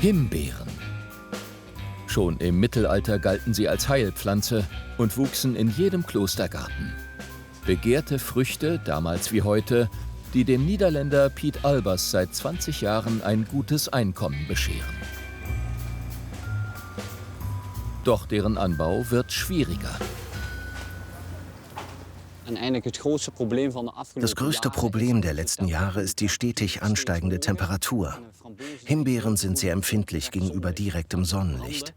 Himbeeren. Schon im Mittelalter galten sie als Heilpflanze und wuchsen in jedem Klostergarten. Begehrte Früchte, damals wie heute, die dem Niederländer Piet Albers seit 20 Jahren ein gutes Einkommen bescheren. Doch deren Anbau wird schwieriger. Das größte Problem der letzten Jahre ist die stetig ansteigende Temperatur. Himbeeren sind sehr empfindlich gegenüber direktem Sonnenlicht,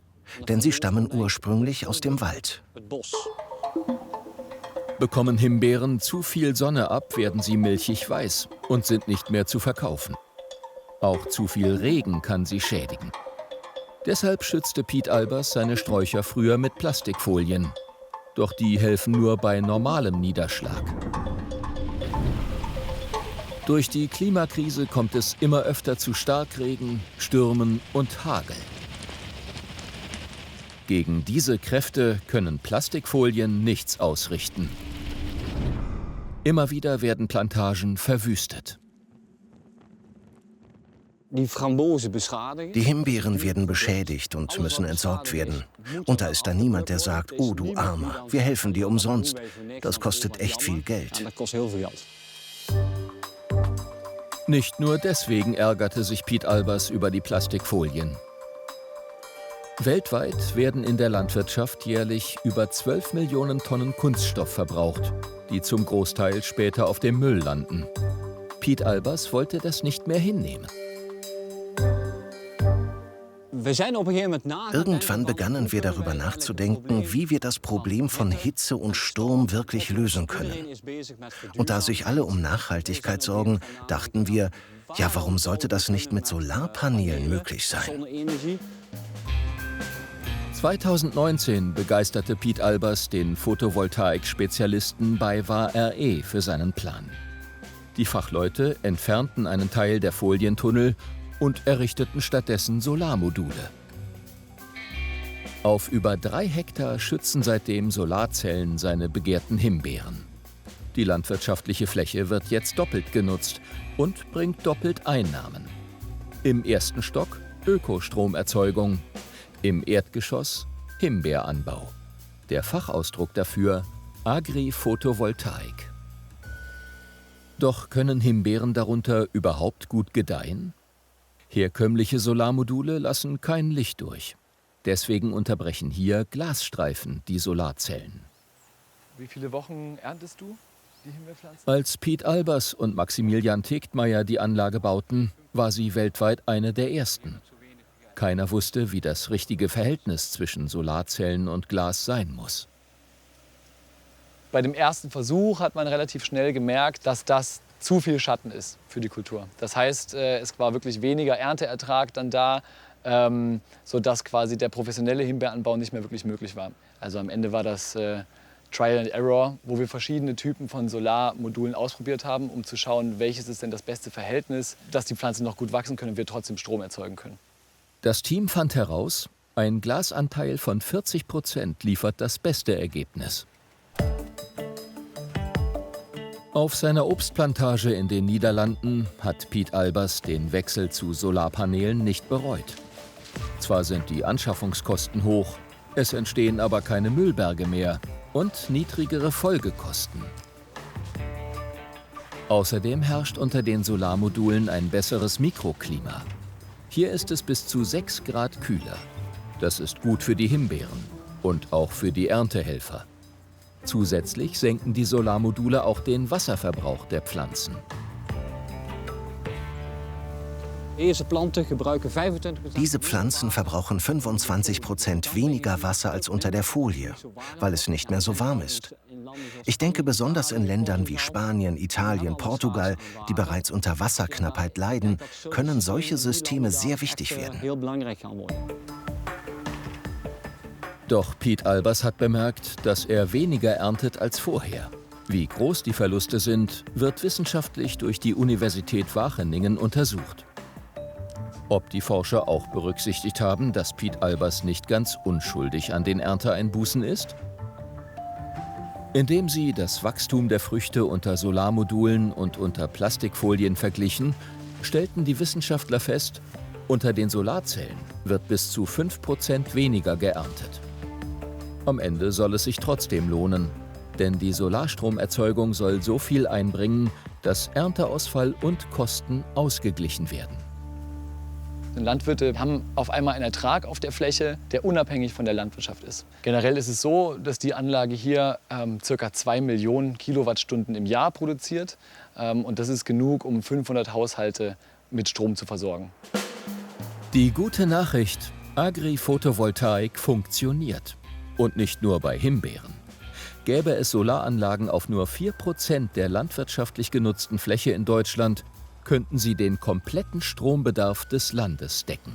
denn sie stammen ursprünglich aus dem Wald. Bekommen Himbeeren zu viel Sonne ab, werden sie milchig weiß und sind nicht mehr zu verkaufen. Auch zu viel Regen kann sie schädigen. Deshalb schützte Piet Albers seine Sträucher früher mit Plastikfolien. Doch die helfen nur bei normalem Niederschlag. Durch die Klimakrise kommt es immer öfter zu Starkregen, Stürmen und Hagel. Gegen diese Kräfte können Plastikfolien nichts ausrichten. Immer wieder werden Plantagen verwüstet. Die Himbeeren werden beschädigt und müssen entsorgt werden. Und da ist dann niemand, der sagt, oh du Armer, wir helfen dir umsonst. Das kostet echt viel Geld. Nicht nur deswegen ärgerte sich Piet Albers über die Plastikfolien. Weltweit werden in der Landwirtschaft jährlich über 12 Millionen Tonnen Kunststoff verbraucht, die zum Großteil später auf dem Müll landen. Piet Albers wollte das nicht mehr hinnehmen. Irgendwann begannen wir darüber nachzudenken, wie wir das Problem von Hitze und Sturm wirklich lösen können. Und da sich alle um Nachhaltigkeit sorgen, dachten wir, ja, warum sollte das nicht mit Solarpanelen möglich sein? 2019 begeisterte Piet Albers den Photovoltaik-Spezialisten bei VAR-E für seinen Plan. Die Fachleute entfernten einen Teil der Folientunnel und errichteten stattdessen Solarmodule. Auf über 3 Hektar schützen seitdem Solarzellen seine begehrten Himbeeren. Die landwirtschaftliche Fläche wird jetzt doppelt genutzt und bringt doppelt Einnahmen. Im ersten Stock Ökostromerzeugung, im Erdgeschoss Himbeeranbau. Der Fachausdruck dafür Agri-Photovoltaik. Doch können Himbeeren darunter überhaupt gut gedeihen? Herkömmliche Solarmodule lassen kein Licht durch. Deswegen unterbrechen hier Glasstreifen die Solarzellen. Wie viele Wochen erntest du die Himbeerpflanzen? Als Piet Albers und Maximilian Tegtmeier die Anlage bauten, war sie weltweit eine der ersten. Keiner wusste, wie das richtige Verhältnis zwischen Solarzellen und Glas sein muss. Bei dem ersten Versuch hat man relativ schnell gemerkt, dass das zu viel Schatten ist für die Kultur. Das heißt, es war wirklich weniger Ernteertrag dann da, sodass quasi der professionelle Himbeeranbau nicht mehr wirklich möglich war. Also am Ende war das Trial and Error, wo wir verschiedene Typen von Solarmodulen ausprobiert haben, um zu schauen, welches ist denn das beste Verhältnis, dass die Pflanzen noch gut wachsen können und wir trotzdem Strom erzeugen können. Das Team fand heraus, ein Glasanteil von 40% liefert das beste Ergebnis. Auf seiner Obstplantage in den Niederlanden hat Piet Albers den Wechsel zu Solarpanelen nicht bereut. Zwar sind die Anschaffungskosten hoch, es entstehen aber keine Müllberge mehr und niedrigere Folgekosten. Außerdem herrscht unter den Solarmodulen ein besseres Mikroklima. Hier ist es bis zu 6 Grad kühler. Das ist gut für die Himbeeren und auch für die Erntehelfer. Zusätzlich senken die Solarmodule auch den Wasserverbrauch der Pflanzen. Diese Pflanzen verbrauchen 25% weniger Wasser als unter der Folie, weil es nicht mehr so warm ist. Ich denke besonders in Ländern wie Spanien, Italien, Portugal, die bereits unter Wasserknappheit leiden, können solche Systeme sehr wichtig werden. Doch Piet Albers hat bemerkt, dass er weniger erntet als vorher. Wie groß die Verluste sind, wird wissenschaftlich durch die Universität Wageningen untersucht. Ob die Forscher auch berücksichtigt haben, dass Piet Albers nicht ganz unschuldig an den Ernteeinbußen ist? Indem sie das Wachstum der Früchte unter Solarmodulen und unter Plastikfolien verglichen, stellten die Wissenschaftler fest, Unter den Solarzellen wird bis zu 5% weniger geerntet. Am Ende soll es sich trotzdem lohnen, denn die Solarstromerzeugung soll so viel einbringen, dass Ernteausfall und Kosten ausgeglichen werden. Landwirte haben auf einmal einen Ertrag auf der Fläche, der unabhängig von der Landwirtschaft ist. Generell ist es so, dass die Anlage hier ca. 2 Millionen Kilowattstunden im Jahr produziert. Und das ist genug, um 500 Haushalte mit Strom zu versorgen. Die gute Nachricht: Agri-Photovoltaik funktioniert. Und nicht nur bei Himbeeren. Gäbe es Solaranlagen auf nur 4% der landwirtschaftlich genutzten Fläche in Deutschland, könnten sie den kompletten Strombedarf des Landes decken.